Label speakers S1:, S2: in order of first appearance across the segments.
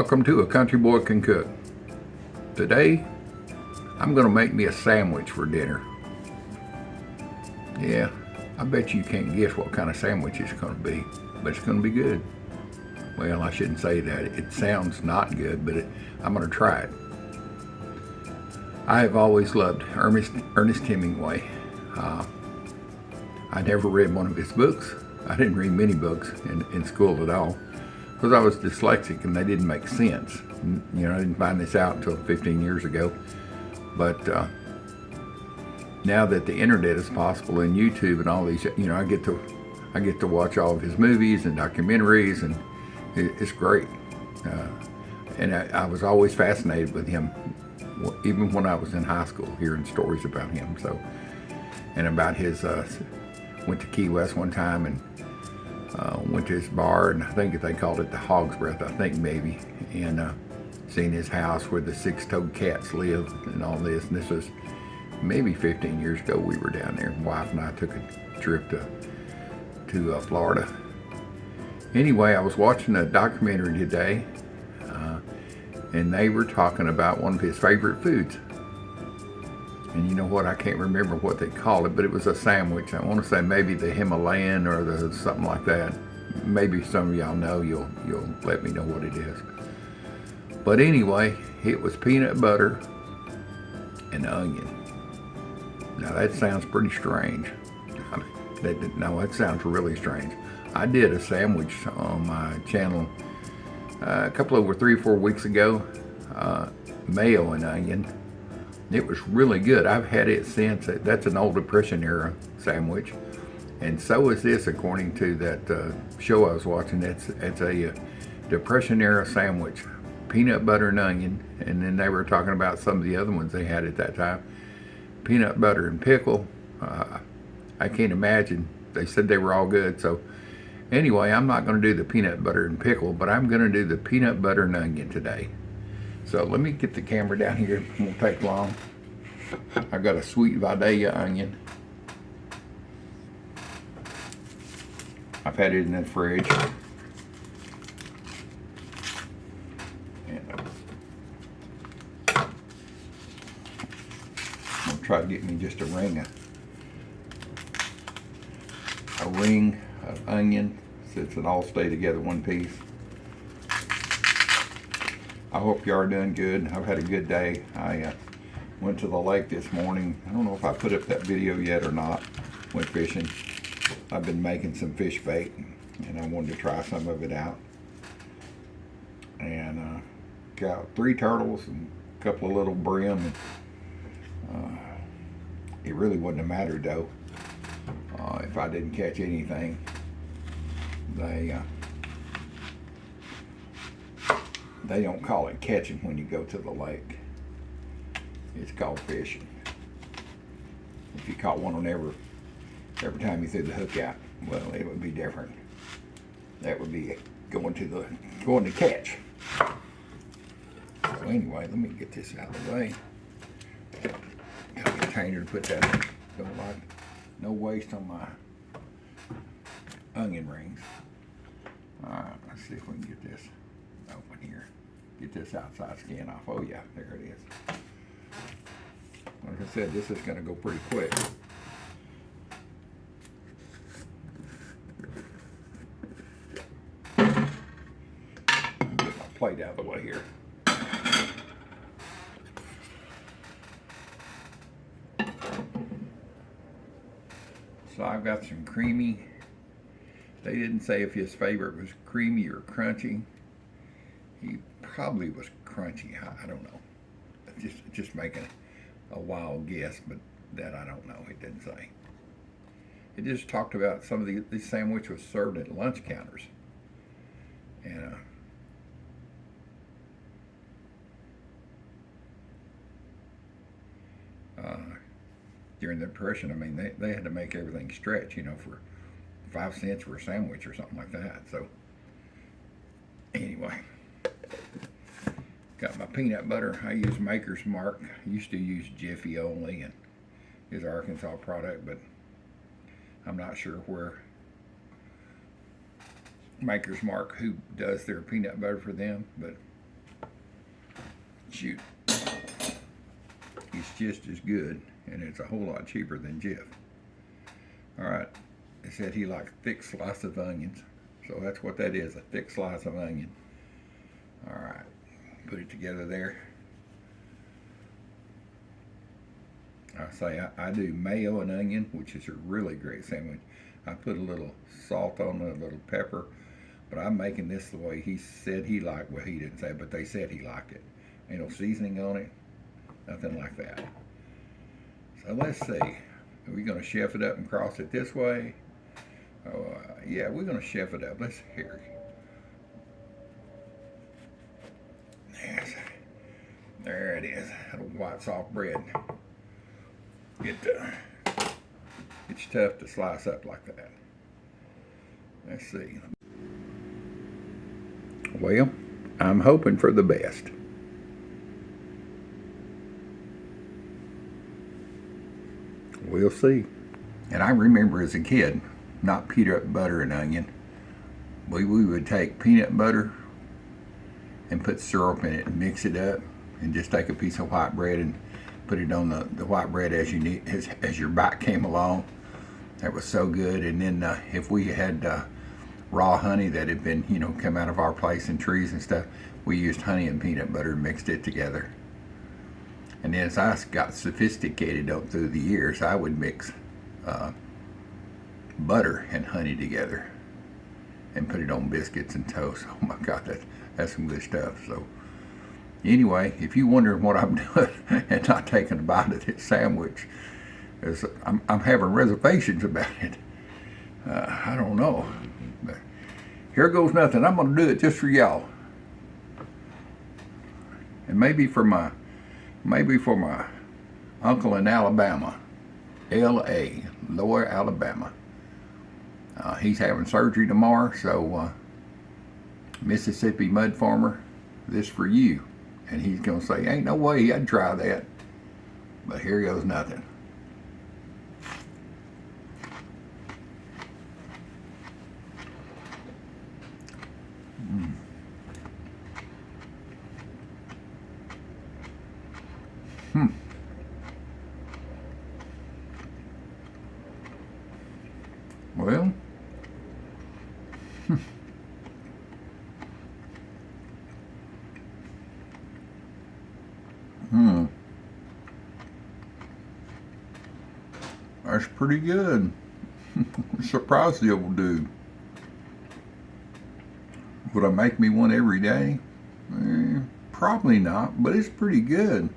S1: Welcome to A Country Boy Can Cook. Today, I'm going to make me a sandwich for dinner. Yeah, I bet you can't guess what kind of sandwich it's going to be, but it's going to be good. Well, I shouldn't say that. It sounds not good, but I'm going to try it. I have always loved Ernest Hemingway. I never read one of his books. I didn't read many books in school at all, because I was dyslexic and they didn't make sense. You know, I didn't find this out until 15 years ago. But now that the internet is possible and YouTube and all these, you know, I get to watch all of his movies and documentaries, and it's great. And I was always fascinated with him, even when I was in high school, hearing stories about him. So, and about his, went to Key West one time and went to his bar, and I think they called it the Hog's Breath, I think maybe, and seen his house where the six-toed cats live and all this. And this was maybe 15 years ago. We were down there. My wife and I took a trip to Florida. Anyway, I was watching a documentary today, and they were talking about one of his favorite foods. And you know what? I can't remember what they called it, but it was a sandwich. I want to say maybe the Himalayan or the something like that. Maybe some of y'all know. You'll let me know what it is. But anyway, it was peanut butter and onion. Now that sounds pretty strange. No, that sounds really strange. I did a sandwich on my channel a couple over 3 or 4 weeks ago, mayo and onion. It was really good. I've had it since. That's an old Depression era sandwich, and so is this, according to that show I was watching. It's a Depression era sandwich, peanut butter and onion. And then they were talking about some of the other ones they had at that time, peanut butter and pickle. I can't imagine. They said they were all good. So anyway, I'm not going to do the peanut butter and pickle, but I'm going to do the peanut butter and onion today. So let me get the camera down here. It won't take long. I've got a sweet Vidalia onion. I've had it in the fridge. And I'm gonna try to get me just a ring of onion, so it all stay together one piece. I hope you are doing good. I've had a good day. I went to the lake this morning. I don't know if I put up that video yet or not. Went fishing. I've been making some fish bait, and I wanted to try some of it out. And got 3 turtles and a couple of little brim. It really wouldn't have mattered though if I didn't catch anything. They don't call it catching when you go to the lake. It's called fishing. If you caught one on every time you threw the hook out, well, it would be different. That would be going to catch. So anyway, let me get this out of the way. Got a container to put that in. Don't like no waste on my onion rings. All right, let's see if we can get this open here. Get this outside skin off. Oh yeah, there it is. Like I said, this is going to go pretty quick. Get my plate out of the way here. So I've got some creamy. They didn't say if his favorite was creamy or crunchy. He probably was crunchy. I don't know. Just making a wild guess, but that I don't know. It didn't say. It just talked about some of these sandwich was served at lunch counters, and during the Depression, I mean, they had to make everything stretch, you know, for 5 cents for a sandwich or something like that. So anyway, got my peanut butter. I use Maker's Mark. I used to use Jiffy only, and it's an Arkansas product, but I'm not sure where Maker's Mark who does their peanut butter for them, but shoot, it's just as good, and it's a whole lot cheaper than Jif. All right, they said he liked a thick slice of onions, so that's what that is, a thick slice of onion. All right, put it together there. I do mayo and onion, which is a really great sandwich. I put a little salt on it, a little pepper, but I'm making this the way he said he liked. Well, he didn't say, but they said he liked it. Ain't no seasoning on it, nothing like that. So let's see. Are we going to chef it up and cross it this way? Oh, yeah, we're going to chef it up. Let's hear. Yes. There it is. Little white soft bread. It's tough to slice up like that. Let's see. Well, I'm hoping for the best. We'll see. And I remember as a kid, not peanut butter and onion. We would take peanut butter and put syrup in it and mix it up, and just take a piece of white bread and put it on the white bread as your bite came along. That was so good. And then if we had raw honey that had been, come out of our place and trees and stuff, we used honey and peanut butter and mixed it together. And then as I got sophisticated up through the years, I would mix butter and honey together and put it on biscuits and toast. Oh my God, that's some good stuff. So anyway, if you're wondering what I'm doing and not taking a bite of this sandwich, I'm having reservations about it. I don't know. But here goes nothing. I'm going to do it just for y'all. And maybe for my uncle in Alabama, L.A., Lower Alabama. He's having surgery tomorrow, so Mississippi mud farmer, this for you. And he's going to say, ain't no way I'd try that. But here goes nothing. Well, that's pretty good. Surprised the old dude. Would I make me one every day? Probably not, but it's pretty good.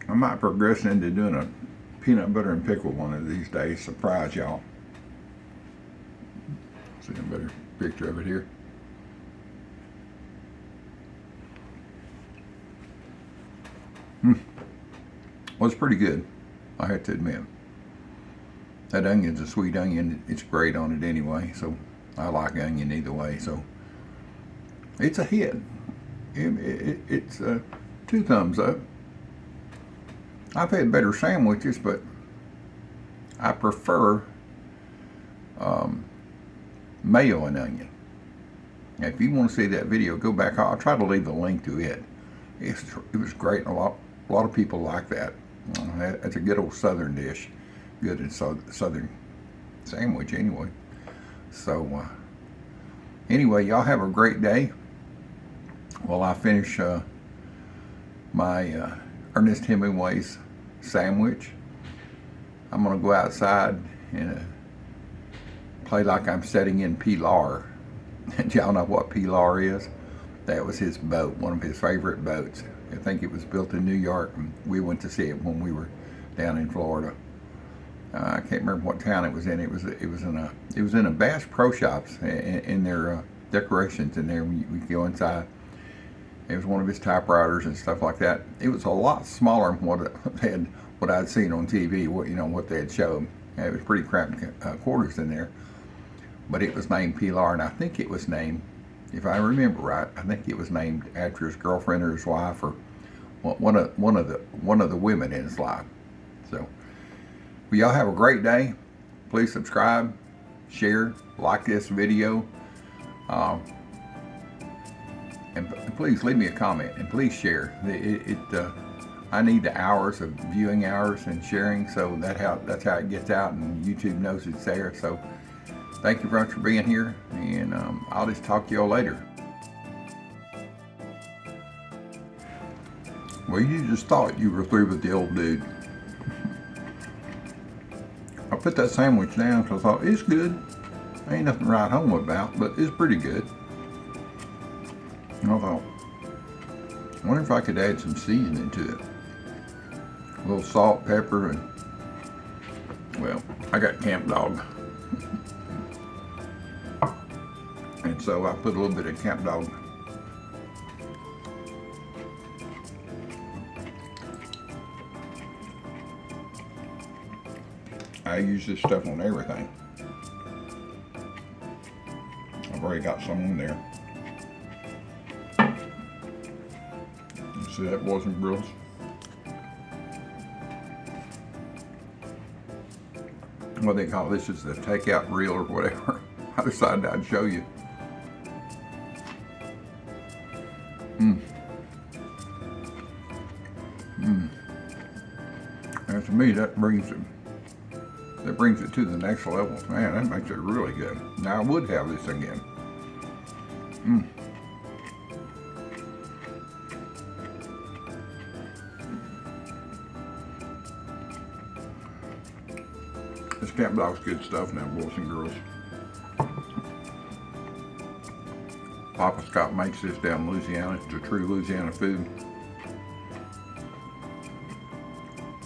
S1: I might progress into doing a peanut butter and pickle one of these days. Surprise y'all. See a better picture of it here. Well, it's pretty good, I have to admit. That onion's a sweet onion. It's great on it anyway, so I like onion either way. So it's a hit. It's 2 thumbs up. I've had better sandwiches, but I prefer mayo and onion. Now, if you want to see that video, go back. I'll try to leave a link to it. It was great. A lot of people like that. It's a good old Southern dish. Good and Southern sandwich anyway. So anyway, y'all have a great day. While I finish my Ernest Hemingway's sandwich, I'm gonna go outside and play like I'm setting in Pilar. And y'all know what Pilar is? That was his boat, one of his favorite boats. I think it was built in New York, and we went to see it when we were down in Florida. I can't remember what town it was in. It was in a Bass Pro Shops in their decorations in there. We go inside. It was one of his typewriters and stuff like that. It was a lot smaller than what I'd seen on TV. What they had showed. It was pretty cramped quarters in there. But it was named Pilar, and I think it was named, if I remember right, I think it was named after his girlfriend or his wife or one of the women in his life. So, well, y'all have a great day. Please subscribe, share, like this video. And please leave me a comment and please share. I need the hours of viewing hours and sharing, so that's how it gets out and YouTube knows it's there. So thank you very much for being here, and I'll just talk to y'all later. Well, you just thought you were through with the old dude. I put that sandwich down because I thought it's good. Ain't nothing to write home about, but it's pretty good. And I thought, I wonder if I could add some seasoning to it. A little salt, pepper, and, well, I got Camp Dog. And so I put a little bit of Camp Dog. I use this stuff on everything. I've already got some on there. See that, boys and girls? What they call this is the takeout reel or whatever. I decided I'd show you. And to me, that brings it to the next level. Man, that makes it really good. Now I would have this again. This Camp Dog's good stuff now, boys and girls. Papa Scott makes this down in Louisiana. It's a true Louisiana food.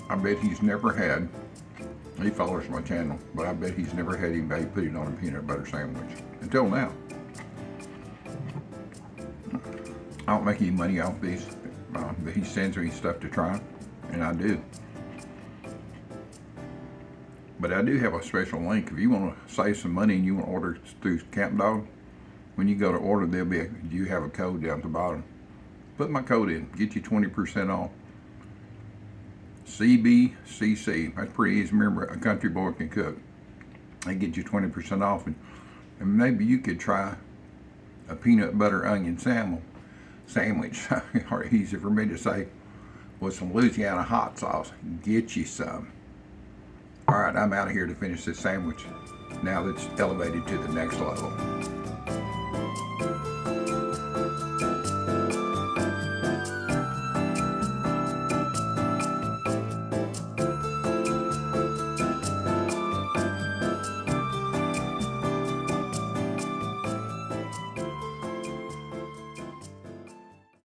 S1: I bet he's never had, he follows my channel, but I bet he's never had anybody put it on a peanut butter sandwich. Until now. I don't make any money off these, but he sends me stuff to try, and I do. But I do have a special link. If you want to save some money and you want to order through Camp Dog, when you go to order, you have a code down at the bottom. Put my code in, get you 20% off. CBCC. That's pretty easy to remember. A country boy can cook. They get you 20% off, and maybe you could try a peanut butter onion sandwich. Or easy for me to say, with some Louisiana hot sauce. Get you some. All right, I'm out of here to finish this sandwich. Now that's elevated to the next level.